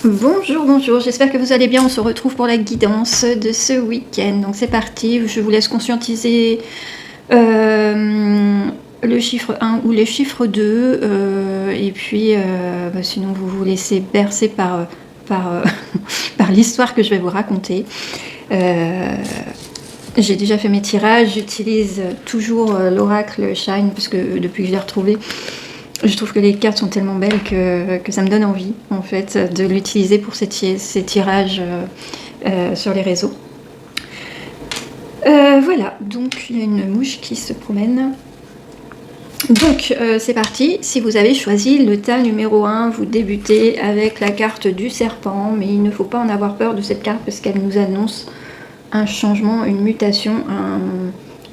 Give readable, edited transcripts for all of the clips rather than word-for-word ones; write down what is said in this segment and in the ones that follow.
Bonjour, bonjour, j'espère que vous allez bien. On se retrouve pour la guidance de ce week-end. Donc c'est parti, je vous laisse conscientiser le chiffre 1 ou les chiffres 2. Et puis sinon vous vous laissez bercer par l'histoire que je vais vous raconter. J'ai déjà fait mes tirages, j'utilise toujours l'oracle Shine parce que depuis que je l'ai retrouvé, je trouve que les cartes sont tellement belles que ça me donne envie, en fait, de l'utiliser pour ces tirages sur les réseaux. Voilà, donc il y a une mouche qui se promène. Donc, c'est parti. Si vous avez choisi le tas numéro 1, vous débutez avec la carte du serpent, mais il ne faut pas en avoir peur de cette carte parce qu'elle nous annonce un changement, une mutation,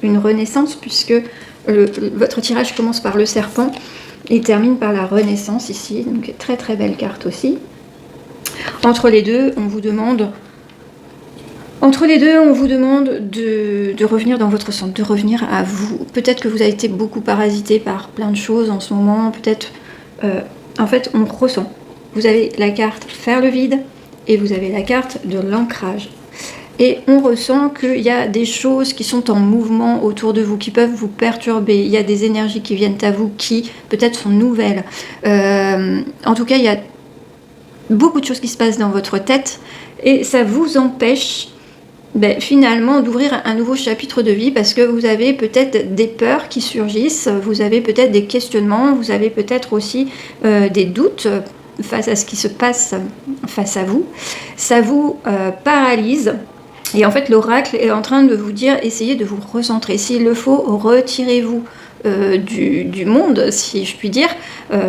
une renaissance, puisque votre tirage commence par le serpent. Il termine par la renaissance ici, donc très très belle carte aussi. Entre les deux, on vous demande de revenir dans votre centre, de revenir à vous. Peut-être que vous avez été beaucoup parasité par plein de choses en ce moment, peut-être... en fait, on ressent. Vous avez la carte faire le vide et vous avez la carte de l'ancrage. Et on ressent qu'il y a des choses qui sont en mouvement autour de vous, qui peuvent vous perturber. Il y a des énergies qui viennent à vous, qui peut-être sont nouvelles. En tout cas, il y a beaucoup de choses qui se passent dans votre tête. Et ça vous empêche finalement d'ouvrir un nouveau chapitre de vie, parce que vous avez peut-être des peurs qui surgissent, vous avez peut-être des questionnements, vous avez peut-être aussi des doutes face à ce qui se passe face à vous. Ça vous paralyse. Et en fait, l'oracle est en train de vous dire, essayez de vous recentrer. S'il le faut, retirez-vous du monde, si je puis dire,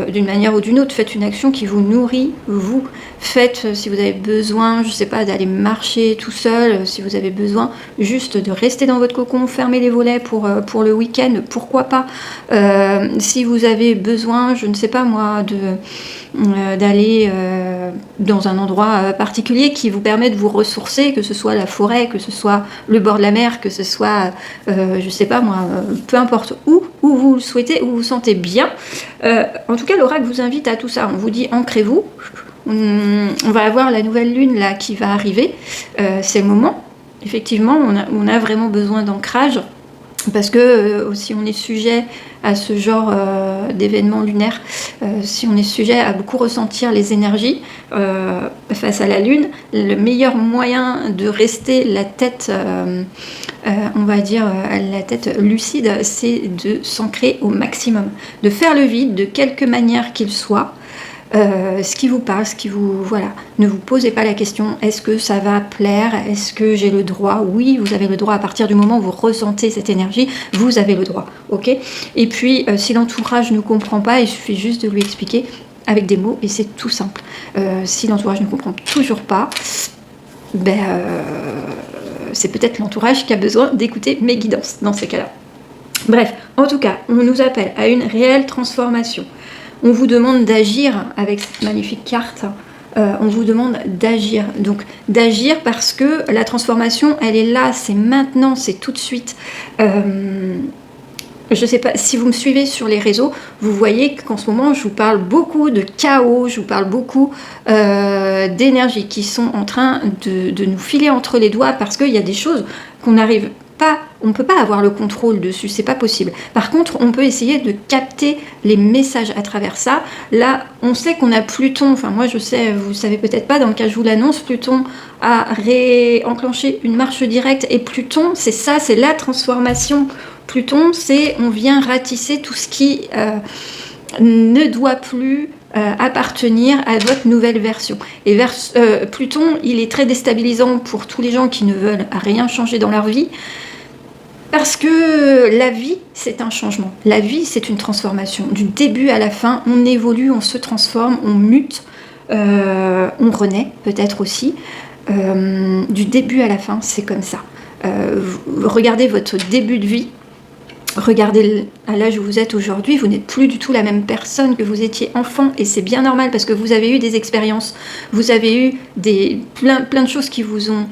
d'une manière ou d'une autre. Faites une action qui vous nourrit, vous. Faites, si vous avez besoin, je ne sais pas, d'aller marcher tout seul, si vous avez besoin juste de rester dans votre cocon, fermer les volets pour le week-end, pourquoi pas. Si vous avez besoin, je ne sais pas moi, d'aller dans un endroit particulier qui vous permet de vous ressourcer, que ce soit la forêt, que ce soit le bord de la mer, que ce soit, je sais pas moi, peu importe où vous le souhaitez, où vous vous sentez bien. En tout cas, l'oracle vous invite à tout ça. On vous dit ancrez-vous. On va avoir la nouvelle lune là qui va arriver. C'est le moment. Effectivement, on a vraiment besoin d'ancrage. Parce que si on est sujet à ce genre d'événements lunaires, si on est sujet à beaucoup ressentir les énergies face à la Lune, le meilleur moyen de rester la tête, on va dire, la tête lucide, c'est de s'ancrer au maximum, de faire le vide de quelque manière qu'il soit. Ce qui vous parle, voilà. Ne vous posez pas la question, est-ce que ça va plaire? Est-ce que j'ai le droit? Oui, vous avez le droit. À partir du moment où vous ressentez cette énergie, vous avez le droit, ok? Et puis, si l'entourage ne comprend pas, il suffit juste de lui expliquer avec des mots, et c'est tout simple. Si l'entourage ne comprend toujours pas, c'est peut-être l'entourage qui a besoin d'écouter mes guidances dans ces cas-là. Bref, en tout cas, on nous appelle à une réelle transformation. On vous demande d'agir avec cette magnifique carte. On vous demande d'agir. Donc d'agir parce que la transformation, elle est là, c'est maintenant, c'est tout de suite. Je ne sais pas, si vous me suivez sur les réseaux, vous voyez qu'en ce moment, je vous parle beaucoup de chaos, je vous parle beaucoup d'énergie qui sont en train de nous filer entre les doigts parce qu'il y a des choses qu'on n'arrive pas, on ne peut pas avoir le contrôle dessus, c'est pas possible. Par contre, on peut essayer de capter les messages à travers ça. Là, on sait qu'on a Pluton, enfin moi je sais, vous savez peut-être pas, dans le cas je vous l'annonce, Pluton a réenclenché une marche directe, et Pluton, c'est ça, c'est la transformation. Pluton, c'est on vient ratisser tout ce qui ne doit plus appartenir à votre nouvelle version. Et Pluton, il est très déstabilisant pour tous les gens qui ne veulent rien changer dans leur vie, parce que la vie, c'est un changement. La vie, c'est une transformation. Du début à la fin, on évolue, on se transforme, on mute, on renaît peut-être aussi. Du début à la fin, c'est comme ça. Regardez votre début de vie. Regardez à l'âge où vous êtes aujourd'hui, vous n'êtes plus du tout la même personne que vous étiez enfant, et c'est bien normal parce que vous avez eu des expériences, vous avez eu plein de choses qui vous ont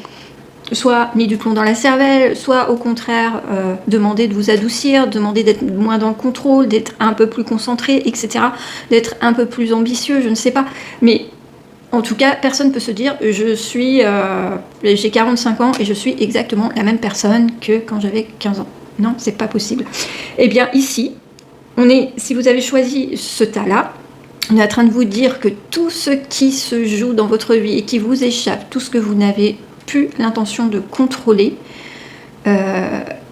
soit mis du plomb dans la cervelle, soit au contraire demandé de vous adoucir, demandé d'être moins dans le contrôle, d'être un peu plus concentré, etc., d'être un peu plus ambitieux, je ne sais pas. Mais En tout cas, personne ne peut se dire j'ai 45 ans et je suis exactement la même personne que quand j'avais 15 ans. Non, c'est pas possible. Eh bien, ici, si vous avez choisi ce tas-là, on est en train de vous dire que tout ce qui se joue dans votre vie et qui vous échappe, tout ce que vous n'avez plus l'intention de contrôler,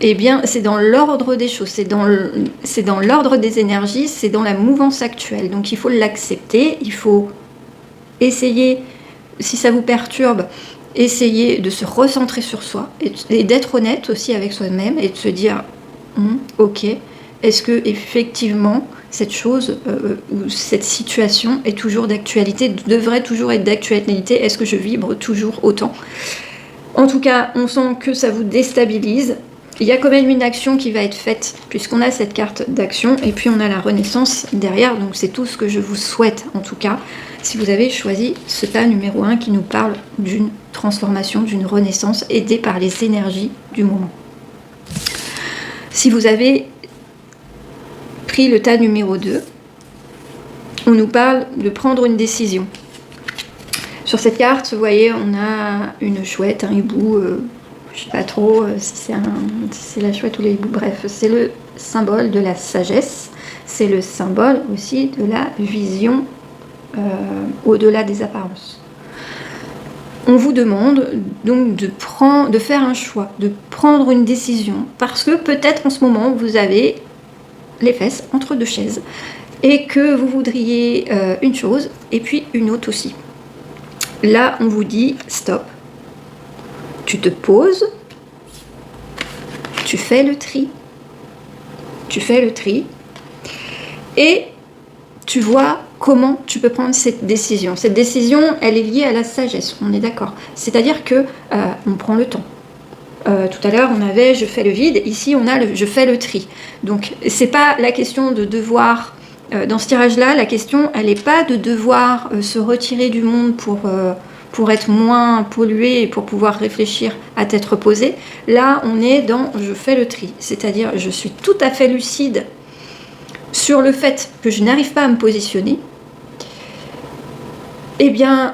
eh bien, c'est dans l'ordre des choses, c'est dans l'ordre des énergies, c'est dans la mouvance actuelle. Donc, il faut l'accepter, il faut essayer, si ça vous perturbe, essayer de se recentrer sur soi et d'être honnête aussi avec soi-même et de se dire ok, est-ce que effectivement cette chose ou cette situation est toujours d'actualité, devrait toujours être d'actualité, est-ce que je vibre toujours autant? En tout cas, on sent que ça vous déstabilise. Il y a quand même une action qui va être faite, puisqu'on a cette carte d'action, et puis on a la renaissance derrière, donc c'est tout ce que je vous souhaite, en tout cas, si vous avez choisi ce tas numéro 1 qui nous parle d'une transformation, d'une renaissance, aidée par les énergies du moment. Si vous avez pris le tas numéro 2, on nous parle de prendre une décision. Sur cette carte, vous voyez, on a une chouette, un hibou, je ne sais pas trop si c'est la chouette ou les hiboux, bref, c'est le symbole de la sagesse, c'est le symbole aussi de la vision au-delà des apparences. On vous demande donc de faire un choix, de prendre une décision, parce que peut-être en ce moment vous avez les fesses entre deux chaises et que vous voudriez une chose et puis une autre aussi. Là, on vous dit stop. Tu te poses, tu fais le tri, et tu vois comment tu peux prendre cette décision. Cette décision, elle est liée à la sagesse, on est d'accord. C'est-à-dire que on prend le temps. Tout à l'heure, on avait je fais le vide, ici on a je fais le tri. Donc, c'est pas la question de devoir, dans ce tirage-là, la question, elle n'est pas de devoir se retirer du monde pour être moins pollué et pour pouvoir réfléchir à tête reposée. Là, on est dans je fais le tri, c'est-à-dire je suis tout à fait lucide sur le fait que je n'arrive pas à me positionner. Eh bien,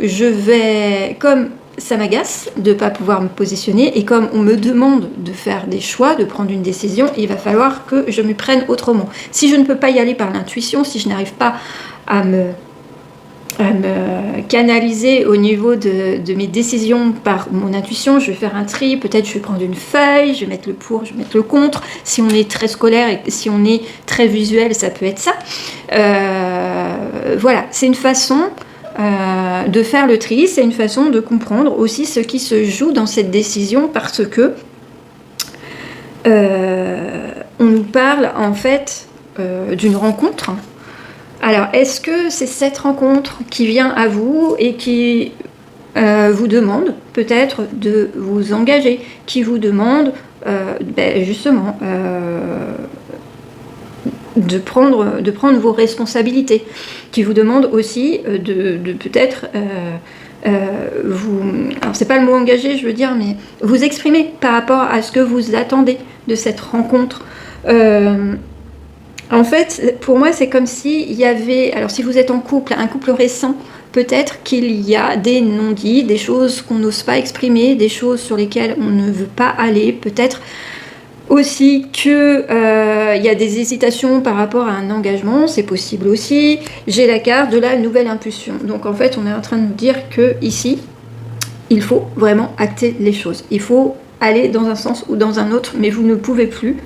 je vais, comme ça m'agace de ne pas pouvoir me positionner, et comme on me demande de faire des choix, de prendre une décision, il va falloir que je m'y prenne autrement. Si je ne peux pas y aller par l'intuition, si je n'arrive pas à me canaliser au niveau de mes décisions par mon intuition, je vais faire un tri, peut-être je vais prendre une feuille, je vais mettre le pour, je vais mettre le contre. Si on est très scolaire et si on est très visuel, ça peut être ça. Voilà, c'est une façon de faire le tri, c'est une façon de comprendre aussi ce qui se joue dans cette décision, parce que on nous parle en fait d'une rencontre. Alors, est-ce que c'est cette rencontre qui vient à vous et qui vous demande peut-être de vous engager, qui vous demande justement de prendre vos responsabilités, qui vous demande aussi de peut-être alors c'est pas le mot engagé, je veux dire, mais vous exprimer par rapport à ce que vous attendez de cette rencontre. En fait, pour moi, c'est comme s'il y avait... Alors, si vous êtes en couple, un couple récent, peut-être qu'il y a des non-dits, des choses qu'on n'ose pas exprimer, des choses sur lesquelles on ne veut pas aller. Peut-être aussi qu'il y a des hésitations par rapport à un engagement, c'est possible aussi. J'ai la carte de la nouvelle impulsion. Donc, en fait, on est en train de nous dire que ici, il faut vraiment acter les choses. Il faut aller dans un sens ou dans un autre, mais vous ne pouvez plus...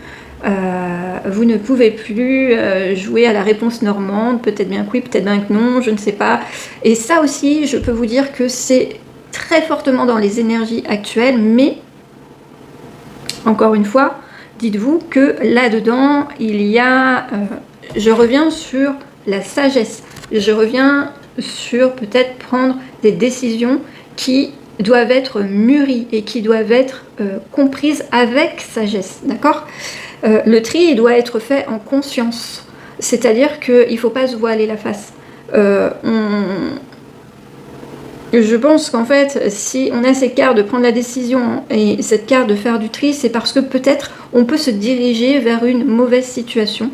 jouer à la réponse normande, peut-être bien que oui, peut-être bien que non, je ne sais pas. Et ça aussi, je peux vous dire que c'est très fortement dans les énergies actuelles, mais encore une fois, dites-vous que là-dedans, il y a... je reviens sur la sagesse, je reviens sur peut-être prendre des décisions qui doivent être mûries et qui doivent être comprises avec sagesse, d'accord ? Le tri, il doit être fait en conscience. C'est-à-dire qu'il ne faut pas se voiler la face. Je pense qu'en fait, si on a ces cartes de prendre la décision et cette carte de faire du tri, c'est parce que peut-être on peut se diriger vers une mauvaise situation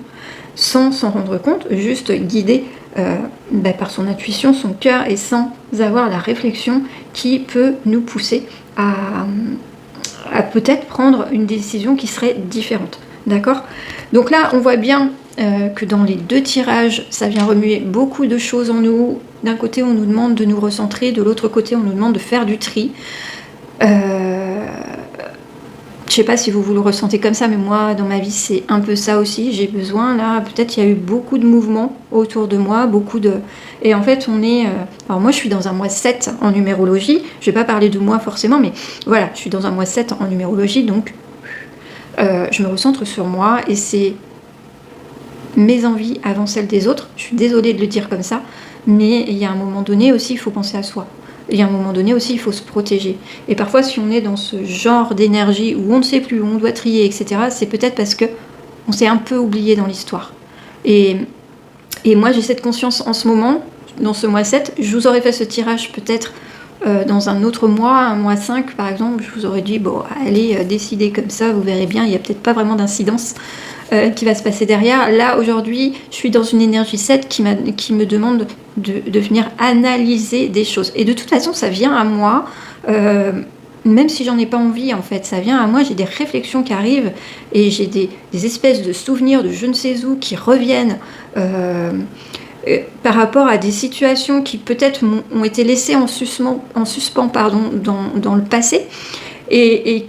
sans s'en rendre compte, juste guidé par son intuition, son cœur, et sans avoir la réflexion qui peut nous pousser à peut-être prendre une décision qui serait différente. D'accord? Donc là, on voit bien que dans les deux tirages, ça vient remuer beaucoup de choses en nous. D'un côté, on nous demande de nous recentrer, de l'autre côté, on nous demande de faire du tri. Je sais pas si vous le ressentez comme ça, mais moi, dans ma vie, c'est un peu ça aussi. J'ai besoin, là, peut-être il y a eu beaucoup de mouvements autour de moi, Et en fait, alors moi, je suis dans un mois 7 en numérologie. Je vais pas parler de moi forcément, mais voilà, je suis dans un mois 7 en numérologie, donc je me recentre sur moi, et c'est mes envies avant celles des autres. Je suis désolée de le dire comme ça, mais il y a un moment donné aussi, il faut penser à soi. Il y a un moment donné aussi, il faut se protéger. Et parfois, si on est dans ce genre d'énergie où on ne sait plus, où on doit trier, etc., c'est peut-être parce qu'on s'est un peu oublié dans l'histoire. Et moi, j'ai cette conscience en ce moment, dans ce mois 7. Je vous aurais fait ce tirage peut-être dans un autre mois, un mois 5 par exemple. Je vous aurais dit, bon, allez, décidez comme ça, vous verrez bien, il n'y a peut-être pas vraiment d'incidence qui va se passer derrière. Là, aujourd'hui, je suis dans une énergie 7 qui me demande de venir analyser des choses. Et de toute façon, ça vient à moi, même si j'en ai pas envie, en fait. Ça vient à moi, j'ai des réflexions qui arrivent, et j'ai des espèces de souvenirs de je ne sais où qui reviennent par rapport à des situations qui peut-être ont été laissées en suspens dans le passé. Et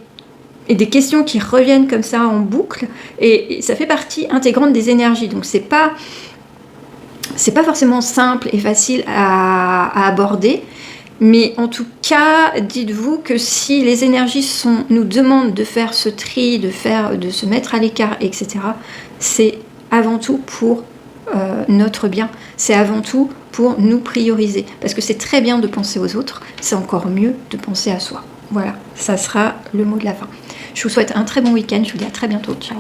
des questions qui reviennent comme ça en boucle, et ça fait partie intégrante des énergies. Donc c'est pas forcément simple et facile à aborder, mais en tout cas, dites-vous que si les énergies nous demandent de faire ce tri, de se mettre à l'écart, etc., c'est avant tout pour notre bien, c'est avant tout pour nous prioriser, parce que c'est très bien de penser aux autres, c'est encore mieux de penser à soi. Voilà, ça sera le mot de la fin. Je vous souhaite un très bon week-end, je vous dis à très bientôt, ciao.